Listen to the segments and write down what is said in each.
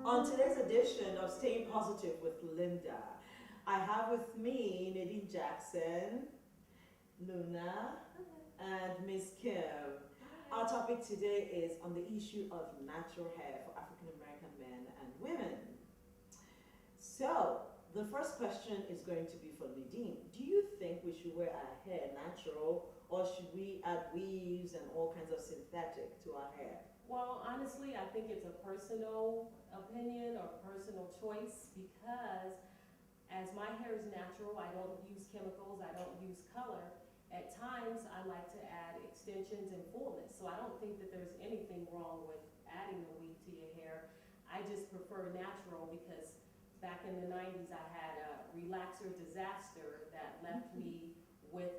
On today's edition of Staying Positive with Lynda, I have with me Nadine Jackson, Luna, and Miss Kim. Our topic today is on the issue of natural hair for African American men and women. So, the first question is going to be for Nadine. Do you think we should wear our hair natural, or should we add weaves and all kinds of synthetic to our hair? Well, honestly, I think it's a personal opinion or personal choice because as my hair is natural, I don't use chemicals, I don't use color. At times, I like to add extensions and fullness, so I don't think that there's anything wrong with adding a weave to your hair. I just prefer natural because back in the 90s, I had a relaxer disaster that left me with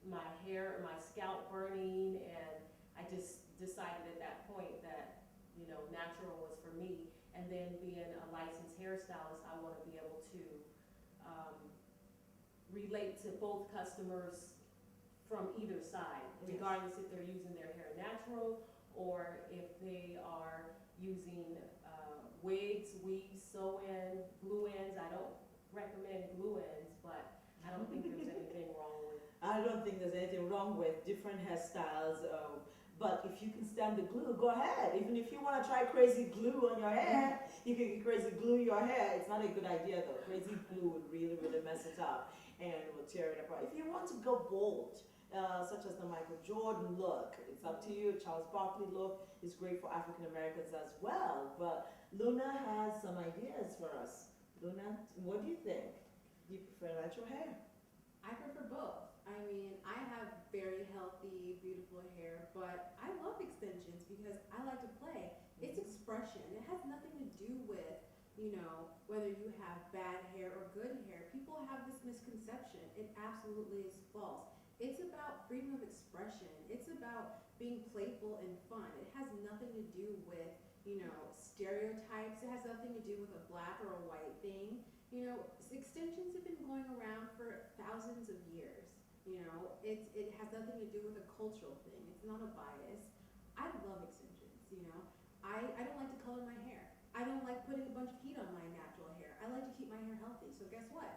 my hair, my scalp burning, and I just decided at that point that, you know, natural was for me. And then being a licensed hairstylist, I want to be able to relate to both customers from either side, regardless if they're using their hair natural or if they are using wigs, weaves, sew-in, glue ends. I don't recommend glue ends, but I don't think there's anything wrong with. I don't think there's anything wrong with different hairstyles, but if you can stand the glue, go ahead. Even if you want to try crazy glue on your hair, you can crazy glue your hair. It's not a good idea though. Crazy glue would really, really mess it up and will tear it apart. If you want to go bold, such as the Michael Jordan look, it's up to you. Charles Barkley look is great for African Americans as well. But Luna has some ideas for us. Luna, what do you think? Do you prefer natural hair? I prefer both. I mean, I have very healthy, beautiful hair, but I love extensions because I like to play. It's expression. It has nothing to do with, you know, whether you have bad hair or good hair. People have this misconception. It absolutely is false. It's about freedom of expression. It's about being playful and fun. It has nothing to do with, you know, stereotypes. It has nothing to do with a black or a white thing. You know, extensions have been going around for thousands of years. You know, it has nothing to do with a cultural thing. It's not a bias. I love extensions, you know. I don't like to color my hair. I don't like putting a bunch of heat on my natural hair. I like to keep my hair healthy. So guess what?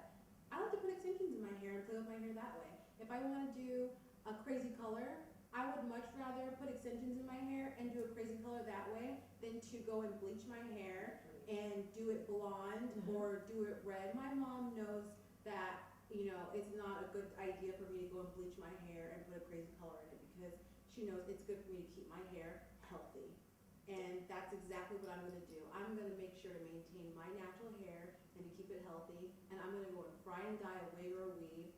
I like to put extensions in my hair and play with my hair that way. If I want to do a crazy color, I would much rather put extensions in my hair and do a crazy color that way than to go and bleach my hair and do it blonde or do it red. My mom knows that, you know, it's not a good idea for me to go and bleach my hair and put a crazy color in it because she knows it's good for me to keep my hair healthy. And that's exactly what I'm going to do. I'm going to make sure to maintain my natural hair and to keep it healthy, and I'm going to go and fry and dye a wig or a weave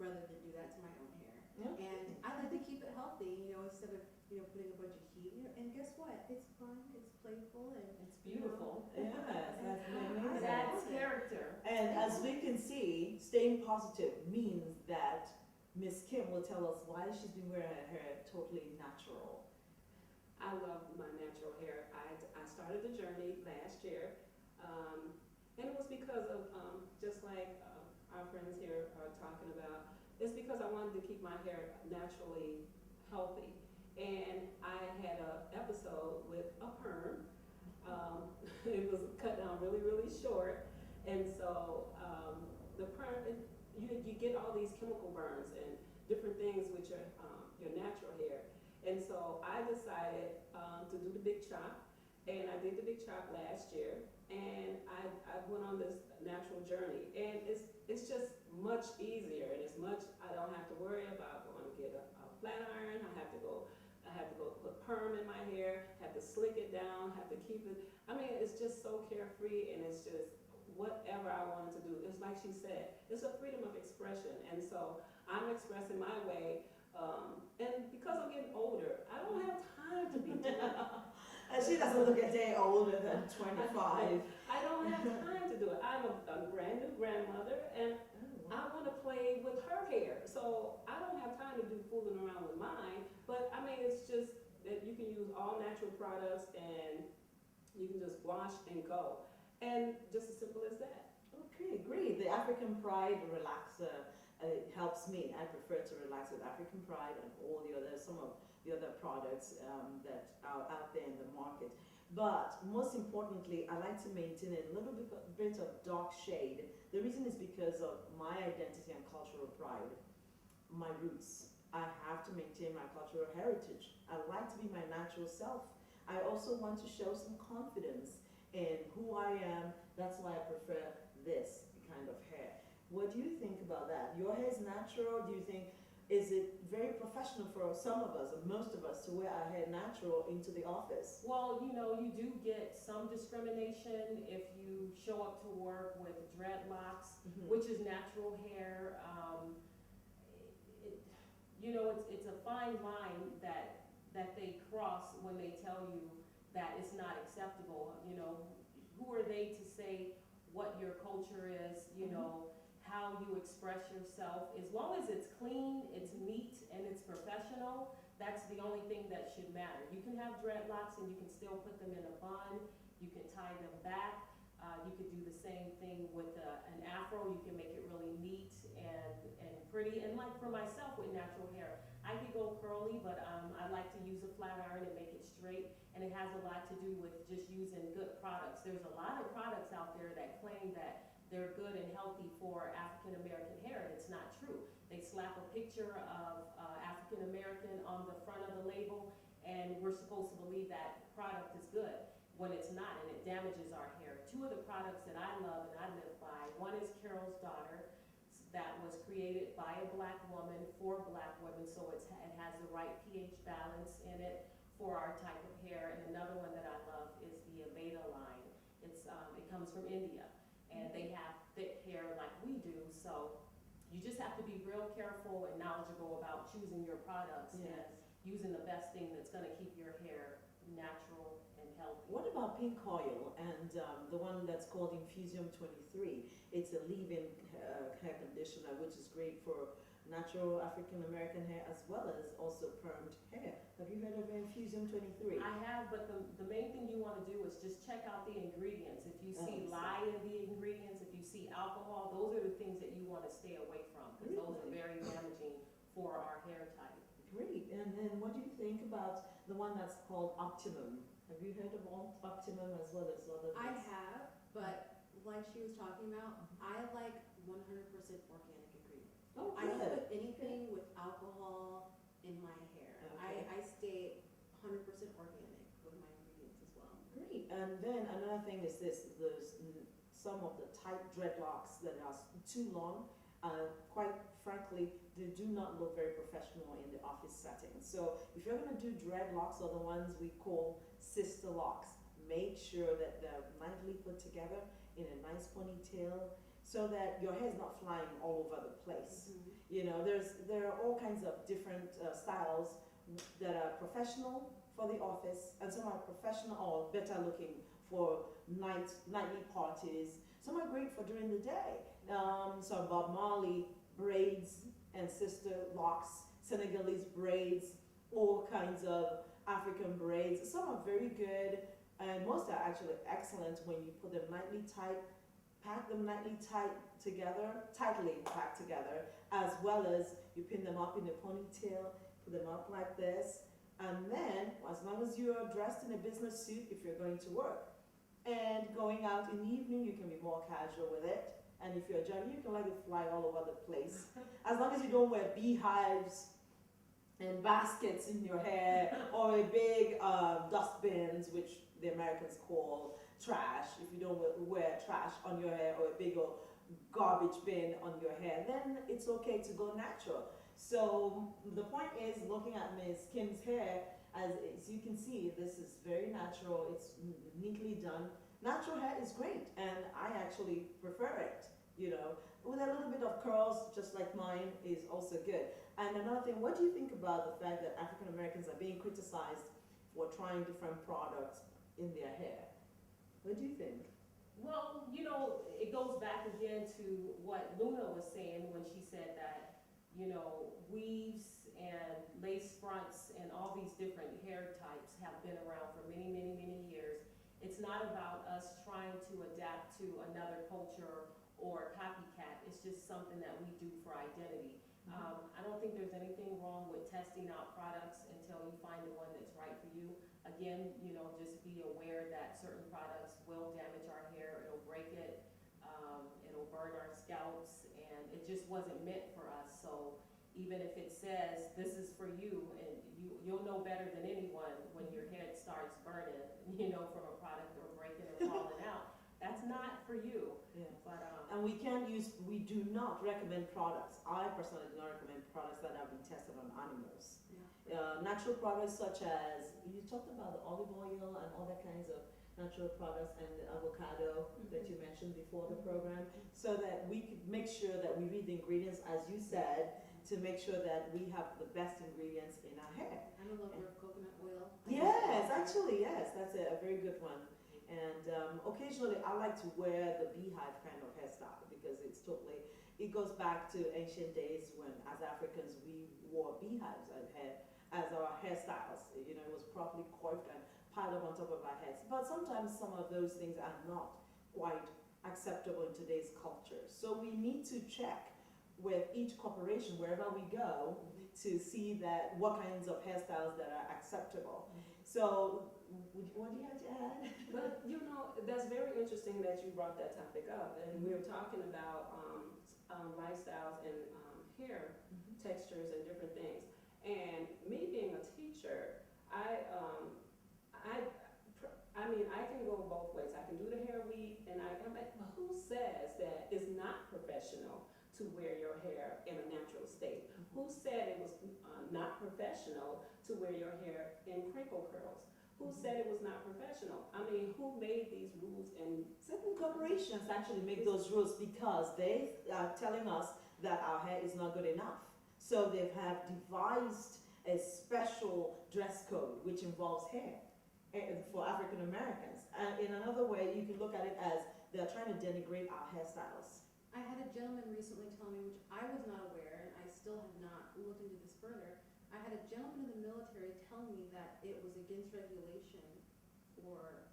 rather than do that to my own hair. Yeah. And I like to keep it healthy, you know, instead of, you know, putting a bunch of heat. You know, and guess what? It's fun, it's playful, and It's beautiful. Yes, that's It amazing. adds character. And as we can see, staying positive means that Miss Kim will tell us why she's been wearing her hair totally natural. I love my natural hair. I started the journey last year, and it was because of, just like our friends here are talking about, it's because I wanted to keep my hair naturally healthy. And I had an episode with a perm. It was cut down really, really short. And so the perm, you get all these chemical burns and different things with your natural hair. And so I decided to do the big chop, and I did the big chop last year, and I went on this natural journey, and it's just much easier, and I don't have to worry about going to get a flat iron. I have to go put perm in my hair, have to slick it down, have to keep it. I mean, it's just so carefree, and it's just whatever I wanted to do. It's like she said, it's a freedom of expression, and so I'm expressing my way. And because I'm getting older, I don't have time to be doing it. And she doesn't look a day older than 25. I don't have time to do it. I'm a brand new grandmother, and I want to play with her hair. So I don't have time to do fooling around with mine. But I mean, it's just that you can use all natural products, and you can just wash and go. And just as simple as that. Okay, great. The African Pride relaxer it helps me. I prefer to relax with African Pride and all the other, some of the other products that are out there in the market. But most importantly, I like to maintain a little bit of dark shade. The reason is because of my identity and cultural pride, my roots. I have to maintain my cultural heritage. I like to be my natural self. I also want to show some confidence in who I am. That's why I prefer this kind of hair. What do you think about that? Your hair is natural. Do you think, is it very professional for some of us, or most of us, to wear our hair natural into the office? Well, you know, you do get some discrimination if you show up to work with dreadlocks, which is natural hair. It, you know, it's a fine line that they cross when they tell you that it's not acceptable. You know, who are they to say what your culture is? You know, how you express yourself. As long as it's clean, it's neat, and it's professional, that's the only thing that should matter. You can have dreadlocks and you can still put them in a bun. You can tie them back. You could do the same thing with an afro. You can make it really neat and pretty. And like for myself with natural hair, I could go curly, but I like to use a flat iron and make it straight. And it has a lot to do with just using good products. There's a lot of products out there that claim that they're good and healthy for African American hair, and it's not true. They slap a picture of African American on the front of the label, and we're supposed to believe that product is good when it's not, and it damages our hair. Two of the products that I love and I live by, one is Carol's Daughter, that was created by a black woman for black women, so it has the right pH balance in it for our type of hair. And another one that I love is the Aveda line. It comes from India. And they have thick hair like we do, so you just have to be real careful and knowledgeable about choosing your products and using the best thing that's going to keep your hair natural and healthy. What about pink oil and the one that's called Infusium 23? It's a leave-in hair conditioner, which is great for natural African American hair as well as also permed hair. Have you heard of Infusium 23? I have, but the main thing you want to do is just check out the ingredients. If you see lye in the ingredients, if you see alcohol, those are the things that you want to stay away from, because those are very damaging for our hair type. Great. And then what do you think about the one that's called Optimum? Have you heard of Optimum as well as other I things? have, but like she was talking about, I like 100% organic ingredients. Oh, I don't good. put anything with alcohol in my hair. Okay. I stay 100% organic with my ingredients as well. Great. And then another thing is this, there's some of the tight dreadlocks that are too long. Quite frankly, they do not look very professional in the office setting. So if you're going to do dreadlocks, or the ones we call sister locks, make sure that they're nicely put together in a nice ponytail so that your hair is not flying all over the place. You know, there are all kinds of different styles that are professional for the office, and some are professional or better looking for nightly parties. Some are great for during the day. So Bob Marley braids and sister locks, Senegalese braids, all kinds of African braids. Some are very good, and most are actually excellent when you put them tightly tightly packed together, as well as you pin them up in a ponytail, put them up like this, and then as long as you're dressed in a business suit if you're going to work, and going out in the evening, you can be more casual with it. And if you're jogging, you can let it fly all over the place. As long as you don't wear beehives and baskets in your hair, or a big dustbins, which the Americans call trash. If you don't wear trash on your hair, or a big old garbage bin on your hair, then it's okay to go natural. So the point is, looking at Ms. Kim's hair, as you can see, this is very natural. It's neatly done. Natural hair is great, and I actually prefer it, you know. With a little bit of curls, just like mine, is also good. And another thing, what do you think about the fact that African Americans are being criticized for trying different products in their hair? What do you think? Well, you know, it goes back again to what Luna was saying when she said that, you know, weaves and lace fronts and all these different hair types have been around for many, many, many years. It's not about us trying to adapt to another culture or copycat. It's just something that we do for identity. I don't think there's anything wrong with testing out products until you find the one that's right for you. Again, you know, just be aware that certain products will damage our hair, it'll break it, it'll burn our scalps, and it just wasn't meant for us. So even if it says this is for you, and you'll know better than anyone when your head starts burning, you know, from a product or breaking or falling out. That's not for you. Yeah. But And we do not recommend products. I personally do not recommend products that have been tested on animals. Natural products such as, you talked about the olive oil and all that kinds of natural products, and the avocado that you mentioned before the program, so that we could make sure that we read the ingredients, as you said, to make sure that we have the best ingredients in our hair. I'm a lover of coconut oil. Yes, actually, yes, that's a very good one. And occasionally I like to wear the beehive kind of hairstyle because it goes back to ancient days when, as Africans, we wore beehives as our hairstyles. You know, it was properly coiffed and piled up on top of our heads. But sometimes some of those things are not quite acceptable in today's culture. So we need to check with each corporation, wherever we go, to see that what kinds of hairstyles that are acceptable. So, what do you have to add? Well, you know, that's very interesting that you brought that topic up, and we were talking about lifestyles and hair textures and different things. And me being a teacher, I mean, I can go both ways. I can do the hair weave, and I'm like, but who says that it's not professional to wear your hair in a natural state? Who said it was not professional to wear your hair in crinkle curls? Who said it was not professional? I mean, who made these rules? And Certain corporations actually make those rules because they are telling us that our hair is not good enough. So they have devised a special dress code which involves hair for African Americans. And in another way, you can look at it as they're trying to denigrate our hairstyles. I had a gentleman recently tell me, which I was not aware, and I still have not looked into this further. I had a gentleman in the military tell me that it was against regulation for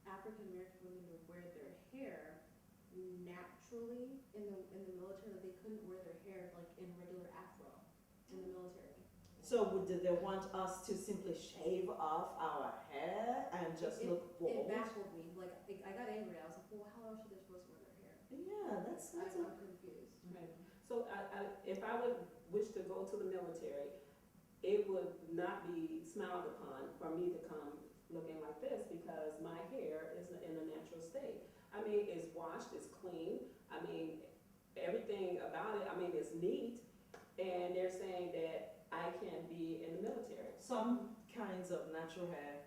African American women to wear their hair naturally in the military, that they couldn't wear their hair like in regular afro in the military. So did they want us to simply shave off our hair and just look It bald? baffled me. Like, I got angry. I was like, well, how else are they supposed to wear their hair? Yeah, that's I'm a confused. right. So if I would wish to go to the military, it would not be smiled upon for me to come looking like this because my hair is in a natural state. I mean, it's washed, it's clean. I mean, everything about it, I mean, it's neat. And they're saying that I can't be in the military. Some kinds of natural hair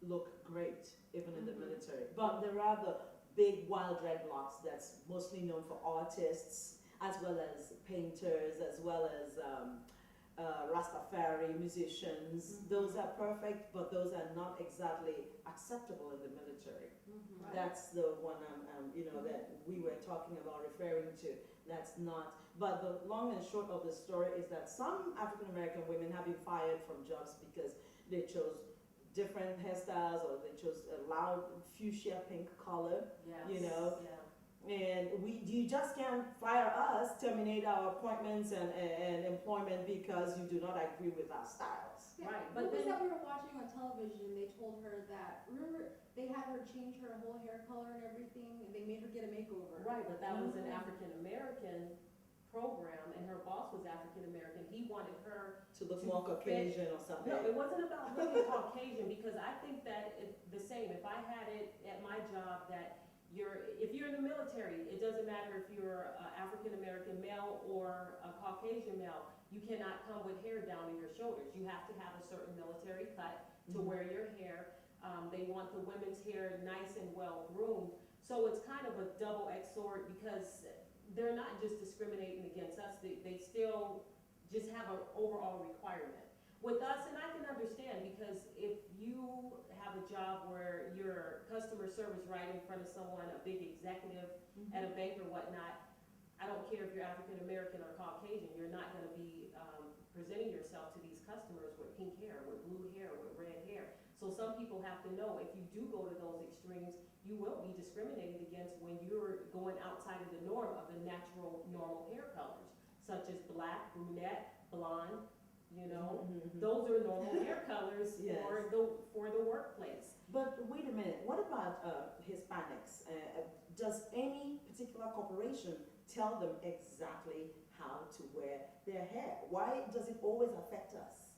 look great even in the military, but there are the big wild dreadlocks that's mostly known for artists as well as painters, as well as Rastafari musicians. Those are perfect, but those are not exactly acceptable in the military. Right. That's the one that we were talking about, referring to. That's not. But the long and short of the story is that some African American women have been fired from jobs because they chose different hairstyles or they chose a loud fuchsia pink color. yes, You know, yeah. and you just can't fire us, terminate our appointments and employment because you do not agree with our styles. Yeah. Right, What but was then- that we were watching on television? They told her that, remember, they had her change her whole hair color and everything, and they made her get a makeover. Right, but that was an African American program, and her boss was African American. He wanted her. To look more Caucasian or something. No, it wasn't about looking Caucasian, because I think that it's the same. If I had it at my job that if you're in the military, it doesn't matter if you're an African American male or a Caucasian male, you cannot come with hair down to your shoulders. You have to have a certain military cut to wear your hair. They want the women's hair nice and well groomed. So it's kind of a double-edged sword because they're not just discriminating against us, they still just have an overall requirement. With us, and I can understand, because if you have a job where you're customer service right in front of someone, a big executive at a bank or whatnot, I don't care if you're African American or Caucasian, you're not gonna be presenting yourself to these customers with pink hair, with blue hair, with red hair. So So some people have to know if you do go to those extremes, you will be discriminated against when you're going outside of the norm of the natural, normal hair colors, such as black, brunette, blonde, you know. Mhm. Those are normal hair colors Yes. for the workplace. But wait a minute, what about Hispanics? Does any particular corporation tell them exactly how to wear their hair? Why does it always affect us?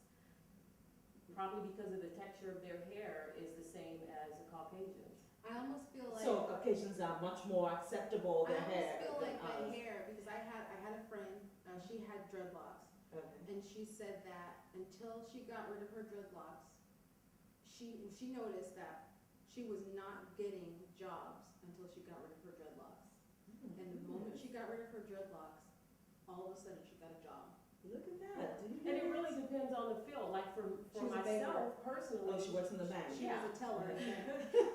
Probably because of the texture of their hair is the same as a Caucasian's. I almost feel like So Caucasians are much more acceptable I their almost hair feel than like the ours. hair because I had a friend. She had dreadlocks, Okay. and she said that until she got rid of her dreadlocks, she noticed that she was not getting jobs until she got rid of her dreadlocks. And the moment she got rid of her dreadlocks, all of a sudden she got a job. Look at that. Did you And hear it really that? depends on the field. Like for She's a baker. myself personally, Oh, she works in the bank. She was a teller.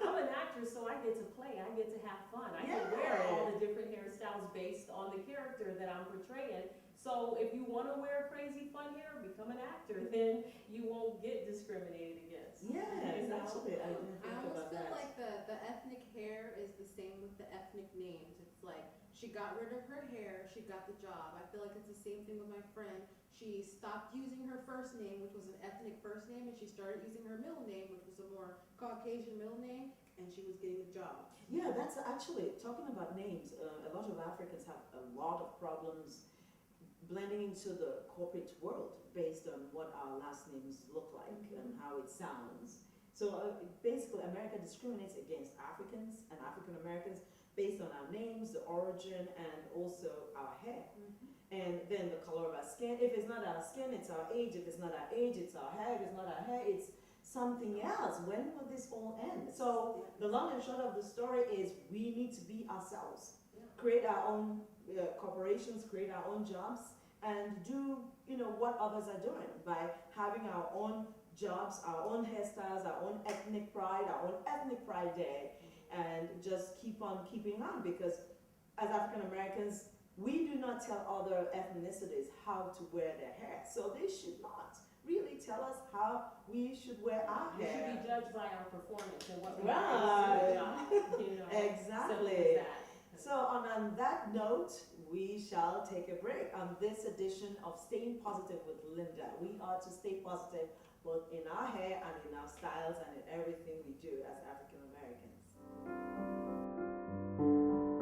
I'm an actress, so I get to play. I get to have fun. I can Yeah. wear all the different hairstyles based on the character that I'm portraying. So if you want to wear crazy fun hair, become an actor. Then you won't get discriminated against. Yes, You know? actually, I didn't I think almost about feel that. like the ethnic hair is the same with the ethnic names. It's like she got rid of her hair, she got the job. I feel like it's the same thing with my friend. She stopped using her first name, which was an ethnic first name, and she started using her middle name, which was a more Caucasian middle name, and she was getting a job. Yeah, that's actually, talking about names, a lot of Africans have a lot of problems blending into the corporate world based on what our last names look like and how it sounds. So basically, America discriminates against Africans and African Americans based on our names, the origin, and also our hair. And then the color of our skin. If it's not our skin, it's our age. If it's not our age, it's our hair. If it's not our hair, it's something else. When will this all end? So the long and short of the story is we need to be ourselves. Create our own corporations, create our own jobs, and do what others are doing by having our own jobs, our own hairstyles, our own ethnic pride, our own ethnic pride day, and just keep on keeping on, because as African Americans, we do not tell other ethnicities how to wear their hair, so they should not really tell us how we should wear our We should hair. be judged by our performance and what we Right. bring to the job. Exactly. Simple as that. So on that note, we shall take a break on this edition of Staying Positive with Lynda. We are to stay positive both in our hair and in our styles and in everything we do as African Americans.